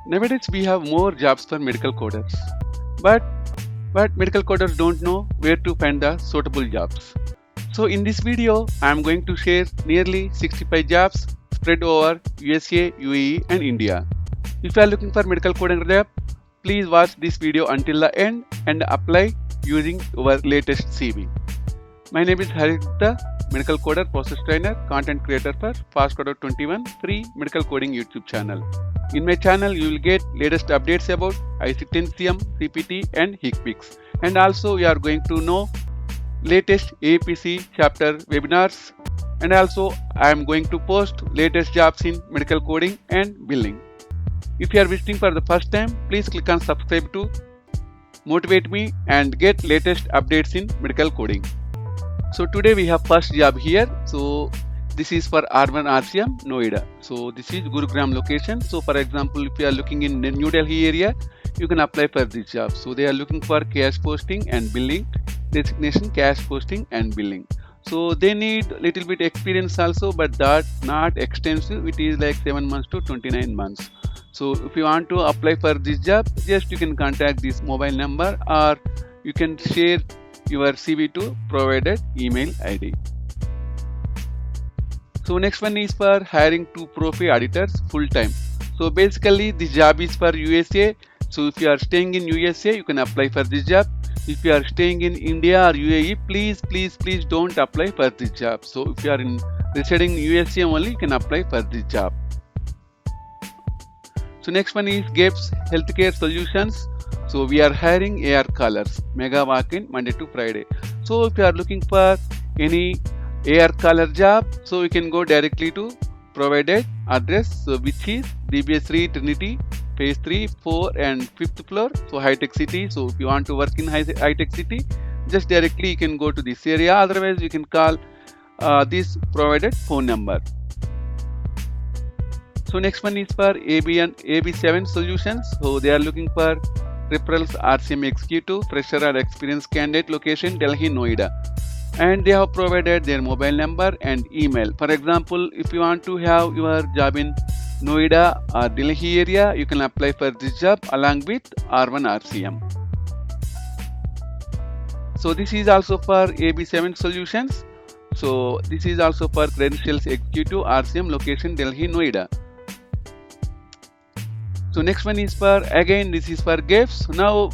Nowadays we have more jobs for medical coders, but medical coders don't know where to find the suitable jobs. So in this video, I am going to share nearly 65 jobs spread over USA, UAE and India. If you are looking for medical coding job, please watch this video until the end and apply using your latest CV. My name is Harit Gupta, medical coder, process trainer, content creator for FastCoder21 free medical coding YouTube channel. In my channel, you will get latest updates about ICT-NCM, CPT and HCPCS. And also you are going to know latest APC chapter webinars, and also I am going to post latest jobs in medical coding and billing. If you are visiting for the first time, please click on subscribe to motivate me and get latest updates in medical coding. So today we have first job here. So this is for R1 RCM Noida. So this is Gurugram location. So for example, if you are looking in New Delhi area, you can apply for this job. So they are looking for cash posting and billing, designation cash posting and billing. So they need little bit experience also, but that not extensive. It is like 7 months to 29 months. So if you want to apply for this job, just you can contact this mobile number or you can share your CV to provided email ID. So next one is for hiring 2 Profi auditors full time. So basically this job is for USA. So if you are staying in USA, you can apply for this job. If you are staying in India or UAE, please don't apply for this job. So if you are residing in USA only, you can apply for this job. So next one is GAPS Healthcare Solutions. So we are hiring AR callers, mega walk-in Monday to Friday. So if you are looking for any AR caller job, so you can go directly to provided address, so which is DBS3 Trinity, phase 3, 4 and 5th floor, so high-tech city. So if you want to work in high-tech city, just directly you can go to this area. Otherwise you can call this provided phone number. So next one is for AB7 Solutions. So they are looking for referrals RCM executive, fresher or experienced candidate, location Delhi, Noida. And they have provided their mobile number and email. For example, if you want to have your job in Noida or Delhi area, you can apply for this job along with R1 RCM. So this is also for AB7 Solutions. So this is also for credentials executive RCM, location Delhi, Noida. So next one is for, again this is for GAPS. Now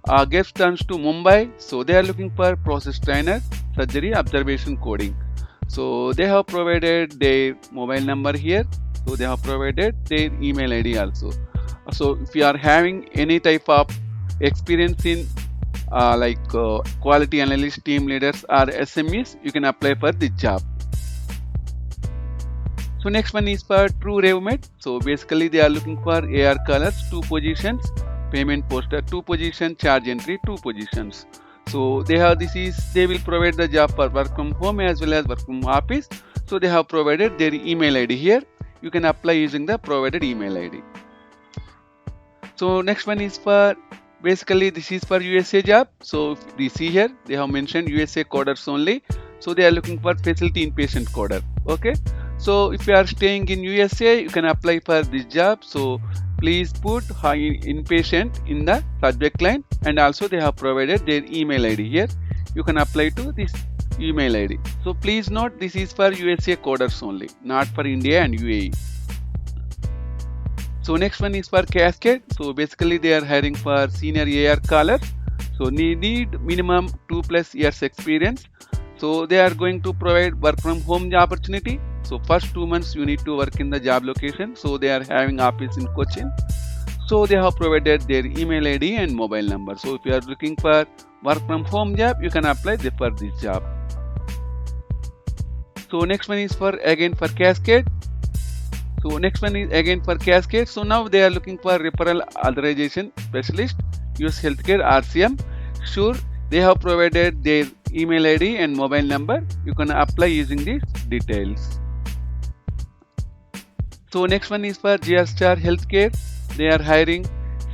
GAPS turns to Mumbai. So they are looking for process trainer, surgery, observation coding. So they have provided their mobile number here. So they have provided their email ID also. So if you are having any type of experience in quality analyst, team leaders or SMEs, you can apply for this job. So next one is for True RevMed. So basically they are looking for AR callers, 2 positions, payment poster 2 positions, charge entry 2 positions. So they will provide the job for work from home as well as work from office. So they have provided their email ID here. You can apply using the provided email ID. So next one is for, basically this is for USA job. So if you see here, they have mentioned USA coders only. So they are looking for facility inpatient coder. Okay. So if you are staying in USA, you can apply for this job. So please put inpatient in the subject line, and also they have provided their email ID here. You can apply to this email ID. So please note, this is for USA coders only, not for India and UAE. So next one is for Cascade. So basically they are hiring for senior AR caller. So need minimum 2+ years experience. So they are going to provide work from home opportunity. So first 2 months you need to work in the job location. So they are having office in Cochin. So they have provided their email ID and mobile number. So if you are looking for work from home job, you can apply for this job. So next one is for Cascade. So next one is again for Cascade. So now they are looking for referral authorization specialist, US Healthcare RCM. Sure, they have provided their email ID and mobile number. You can apply using these details. So next one is for GR Star Healthcare. They are hiring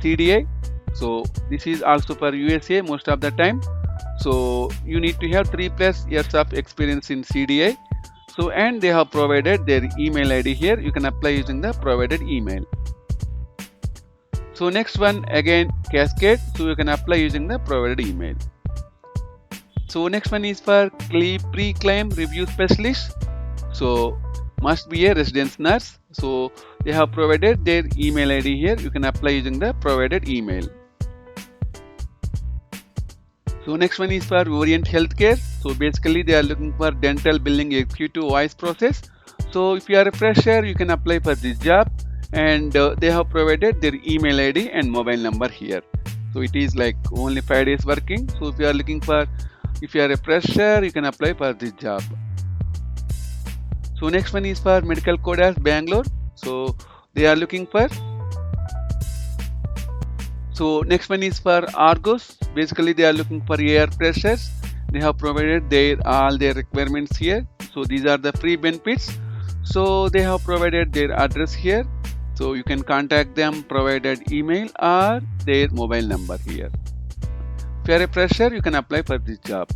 CDA. So this is also for USA most of the time. So you need to have 3+ years of experience in CDA. So and they have provided their email ID here. You can apply using the provided email. So next one again Cascade, so you can apply using the provided email. So next one is for pre-claim review specialist, so must be a residence nurse, so they have provided their email ID here. You can apply using the provided email. So next one is for Orient Healthcare, so basically they are looking for dental billing executive voice process. So if you are a fresher, you can apply for this job, and they have provided their email ID and mobile number here. So it is like only 5 days working. So if you are looking for, if you are a fresher, you can apply for this job. So next one is for Medical Coders Bangalore, so they are looking for. So next one is for Argos, basically they are looking for AR freshers. They have provided all their requirements here. So these are the free benefits. So they have provided their address here, so you can contact them, provided email or their mobile number here. If you are a fresher, you can apply for this job.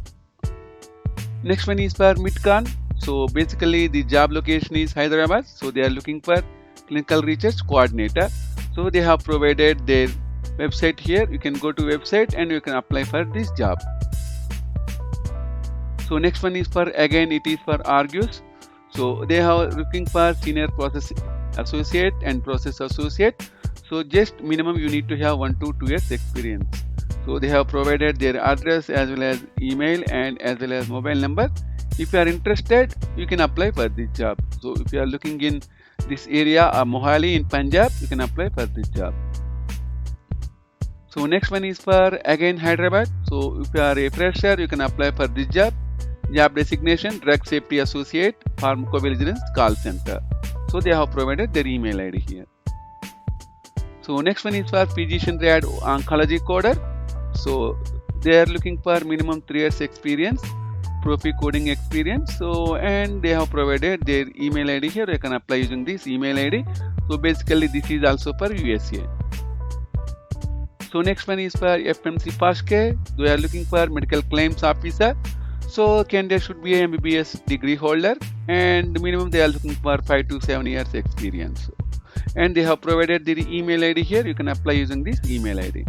Next one is for Midcon, so basically the job location is Hyderabad, so they are looking for clinical research coordinator. So they have provided their website here. You can go to website and you can apply for this job. So next one is for, again it is for Argus, so they are looking for senior process associate and process associate. So just minimum you need to have 1 to 2 years experience. So they have provided their address as well as email and as well as mobile number. If you are interested, you can apply for this job. So if you are looking in this area or Mohali in Punjab, you can apply for this job. So next one is for again Hyderabad. So if you are a fresher, you can apply for this job. Job designation Drug Safety Associate, Pharmacovigilance Call Center. So they have provided their email ID here. So next one is for Physician Rad Oncology Coder. So they are looking for minimum 3 years experience, Profi coding experience. So and they have provided their email ID here. You can apply using this email ID. So basically this is also for USA. So next one is for FMC Fastcare. They are looking for medical claims officer. So candidate should be a MBBS degree holder, and minimum they are looking for 5 to 7 years experience. And they have provided the email ID here. You can apply using this email ID.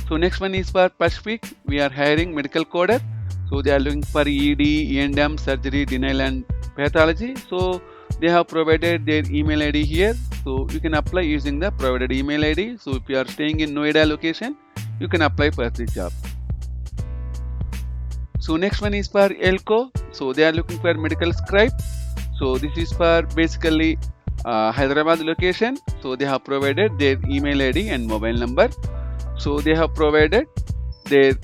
So next one is for Pacific. We are hiring medical coder. So they are looking for ED, E&M, surgery, denial and pathology. So they have provided their email ID here. So you can apply using the provided email ID. So if you are staying in Noida location, you can apply for this job. So next one is for Elco. So they are looking for medical scribe. So this is for basically Hyderabad location. So they have provided their email ID and mobile number. So they have provided their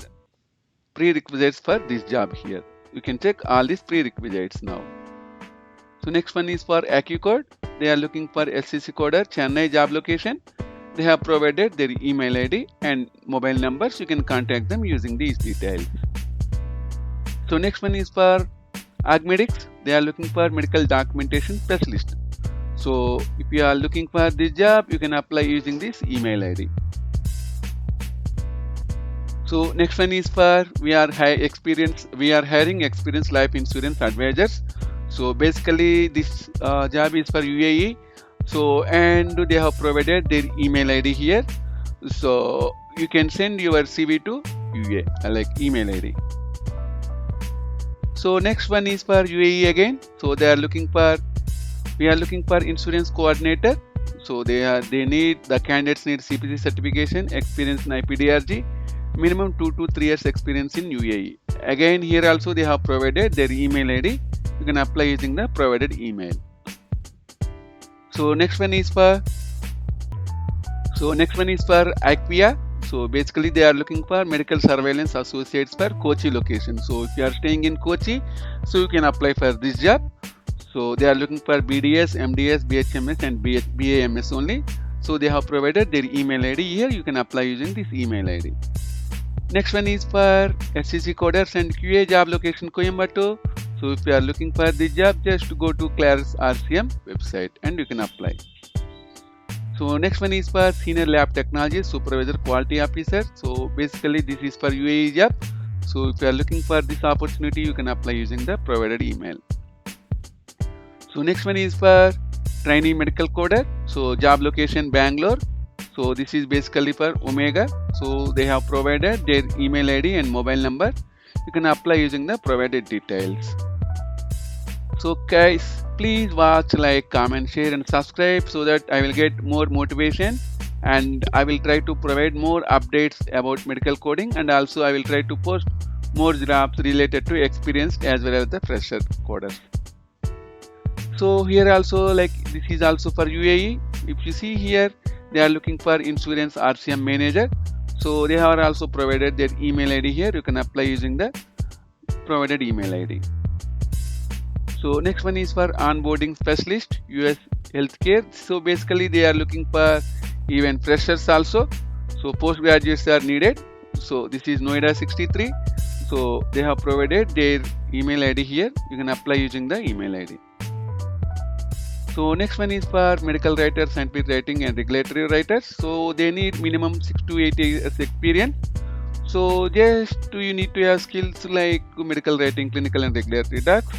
prerequisites for this job here. You can check all these prerequisites now. So next one is for AccuCode. They are looking for SCC coder Chennai job location. They have provided their email ID and mobile numbers. You can contact them using these details. So next one is for Agmedics. They are looking for medical documentation specialist. So if you are looking for this job, you can apply using this email ID. So next one is for we are hiring experienced life insurance advisors. So basically this job is for UAE. So and they have provided their email ID here. So you can send your CV to UAE like email ID. So next one is for UAE again. So we are looking for insurance coordinator. So the candidates need CPC certification, experience in IPDRG, minimum 2 to 3 years experience in UAE. Again here also they have provided their email ID. You can apply using the provided email. So next one is for Acquia. So basically they are looking for medical surveillance associates for Kochi location. So if you are staying in Kochi, so you can apply for this job. So they are looking for BDS, MDS, BHMS and BAMS only. So they have provided their email ID here. You can apply using this email ID. Next one is for SCC coders and QA job location Coimbatore. So if you are looking for this job, just go to Clarus RCM website and you can apply. So next one is for Senior Lab Technology Supervisor Quality Officer. So basically this is for UAE job. So if you are looking for this opportunity, you can apply using the provided email. So next one is for Trainee Medical Coder. So job location Bangalore. So this is basically for Omega. So they have provided their email ID and mobile number. You can apply using the provided details. So guys, please watch, like, comment, share and subscribe so that I will get more motivation, and I will try to provide more updates about medical coding, and also I will try to post more jobs related to experienced as well as the fresher coders. So here also, like, this is also for UAE. If you see here, they are looking for insurance RCM manager. So they have also provided their email ID here. You can apply using the provided email ID. So next one is for onboarding specialist, US healthcare. So basically they are looking for even freshers also. So postgraduates are needed. So this is Noida 63. So they have provided their email ID here. You can apply using the email ID. So next one is for medical writers, scientific writing and regulatory writers. So they need minimum 6 to 8 years experience. So just you need to have skills like medical writing, clinical and regulatory docs.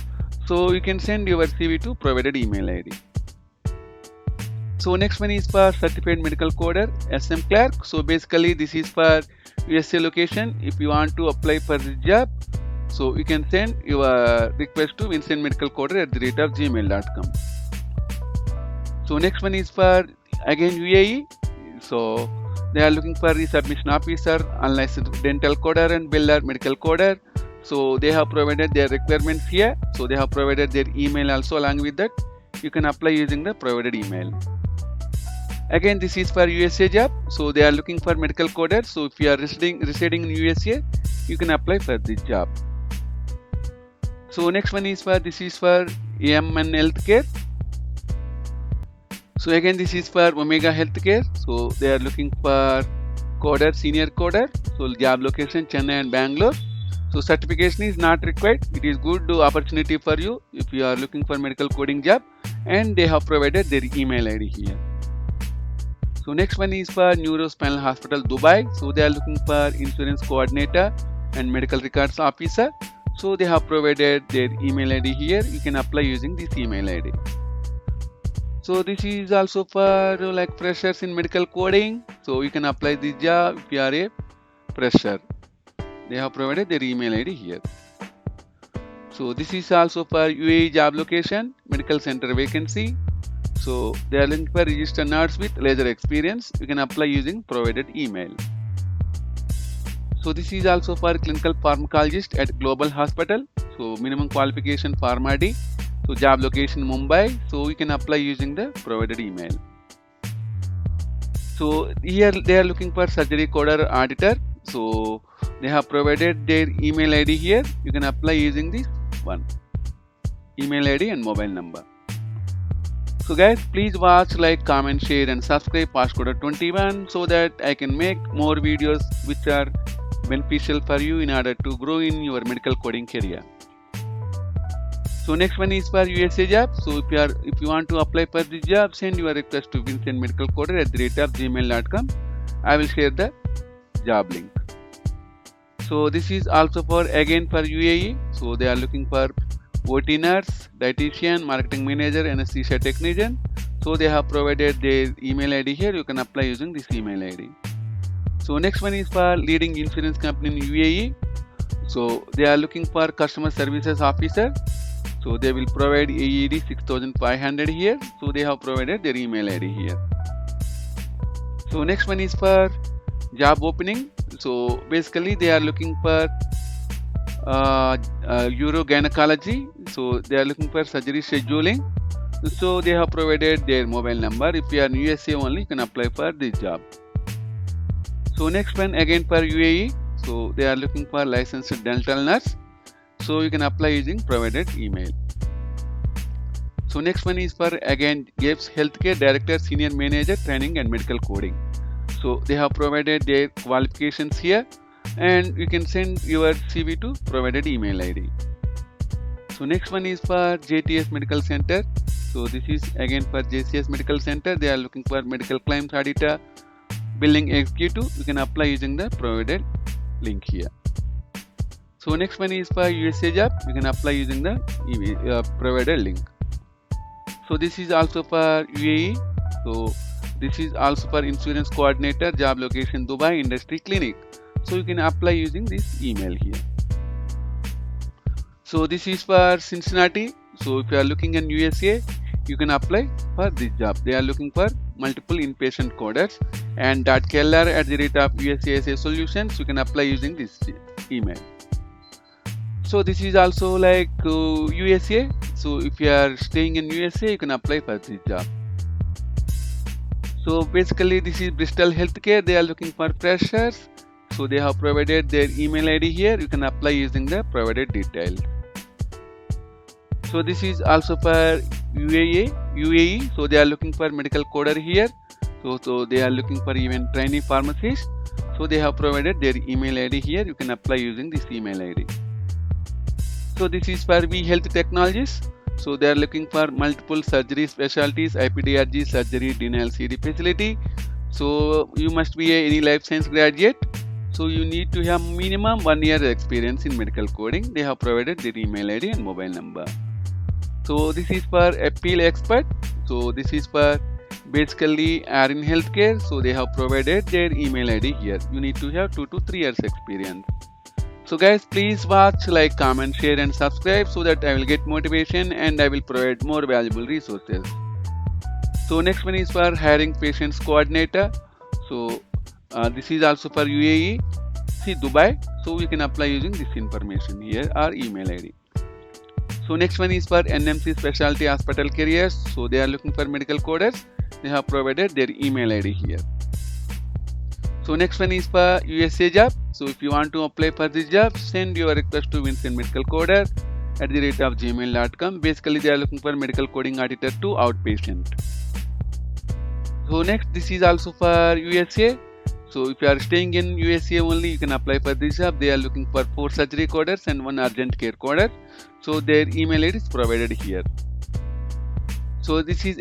So you can send your CV to provided email ID. So next one is for certified medical coder, SM clerk. So basically this is for USA location. If you want to apply for this job, so you can send your request to vincentmedicalcoder@gmail.com. So next one is for again UAE. So they are looking for resubmission officer, unlicensed dental coder and biller medical coder. So they have provided their requirements here. So they have provided their email also along with that. You can apply using the provided email. Again, this is for USA job. So they are looking for medical coders. So if you are residing in USA, you can apply for this job. So next one is for AMN Healthcare. So again, this is for Omega Healthcare. So they are looking for coder, senior coder. So job location Chennai and Bangalore. So certification is not required. It is good opportunity for you if you are looking for medical coding job, and they have provided their email ID here. So next one is for Neurospinal Hospital Dubai. So they are looking for insurance coordinator and medical records officer. So they have provided their email ID here. You can apply using this email ID. So this is also for like freshers in medical coding. So you can apply this job if you are a fresher. They have provided their email ID here. So this is also for UAE job location, medical center vacancy. So they are looking for registered nurse with laser experience. You can apply using provided email. So this is also for clinical pharmacologist at Global Hospital. So minimum qualification Pharma D. So job location Mumbai. So you can apply using the provided email. So here they are looking for surgery coder auditor. So they have provided their email ID here. You can apply using this one, email ID and mobile number. So guys, please watch, like, comment, share and subscribe PastCoder21 so that I can make more videos which are beneficial for you in order to grow in your medical coding career. So next one is for USA job. So if you want to apply for this job, send your request to vincentmedicalcoder@gmail.com. I will share the job link. So this is also for again for UAE. So they are looking for OT nurse, dietitian, marketing manager, anesthesia technician. So they have provided their email ID here. You can apply using this email ID. So next one is for leading insurance company in UAE. So they are looking for customer services officer. So they will provide AED 6500 here. So they have provided their email ID here. So next one is for job opening. So basically they are looking for urogynecology. So they are looking for surgery scheduling. So they have provided their mobile number. If you are in USA only, you can apply for this job. So next one again for UAE. So they are looking for licensed dental nurse. So you can apply using provided email. So next one is for again GAPES Healthcare Director, Senior Manager, Training and Medical Coding. So they have provided their qualifications here, and you can send your CV to provided email ID. So next one is for JTS Medical Center. So this is again for JCS Medical Center. They are looking for medical claims auditor, billing executive. You can apply using the provided link here. So next one is for USA job. You can apply using the provided link. So this is also for UAE. So This is also for insurance coordinator, job location Dubai, industry clinic. So you can apply using this email here. So this is for Cincinnati. So if you are looking in USA, you can apply for this job. They are looking for multiple inpatient coders, and .keller@usasa solutions. You can apply using this email. So this is also like USA. So if you are staying in USA, you can apply for this job. So basically this is Bristol Healthcare. They are looking for freshers. So they have provided their email ID here. You can apply using the provided details. So this is also for UAE. So they are looking for medical coder here. So they are looking for even trainee pharmacist. So they have provided their email ID here. You can apply using this email ID. So this is for V Health Technologies. So they are looking for multiple surgery specialties, IPDRG, surgery, dental CD facility. So you must be any life science graduate. So you need to have minimum 1 year experience in medical coding. They have provided their email ID and mobile number. So this is for appeal expert. So this is for basically are in healthcare. So they have provided their email ID here. You need to have 2 to 3 years experience. So guys, please watch, like, comment, share and subscribe so that I will get motivation and I will provide more valuable resources. So next one is for hiring patients coordinator. So this is also for UAE, see Dubai. So we can apply using this information here or email ID. So next one is for NMC Specialty Hospital Careers. So they are looking for medical coders. They have provided their email ID here. So next one is for USA job. So if you want to apply for this job, send your request to vincentmedicalcoder@gmail.com. Basically they are looking for medical coding auditor to outpatient. So next, this is also for USA. So if you are staying in USA only, you can apply for this job. They are looking for 4 surgery coders and 1 urgent care coder. So their email ID is provided here. So this is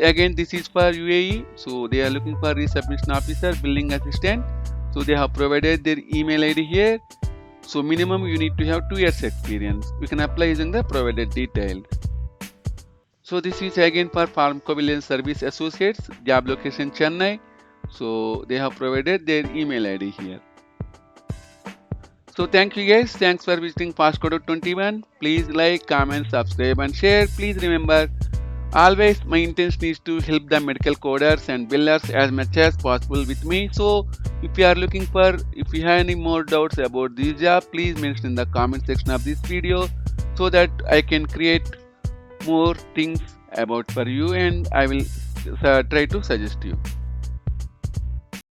for UAE. So they are looking for resubmission officer, billing assistant. So they have provided their email ID here. So minimum you need to have 2 years experience. You can apply using the provided details. So this is again for Pharmacovigilance Service Associates, job location Chennai. So they have provided their email ID here. So thank you guys. Thanks for visiting FastCoder21. Please like, comment, subscribe and share. Please remember, always my intention is to help the medical coders and billers as much as possible with me. So if you have any more doubts about this job, please mention in the comment section of this video so that I can create more things about for you and I will try to suggest you.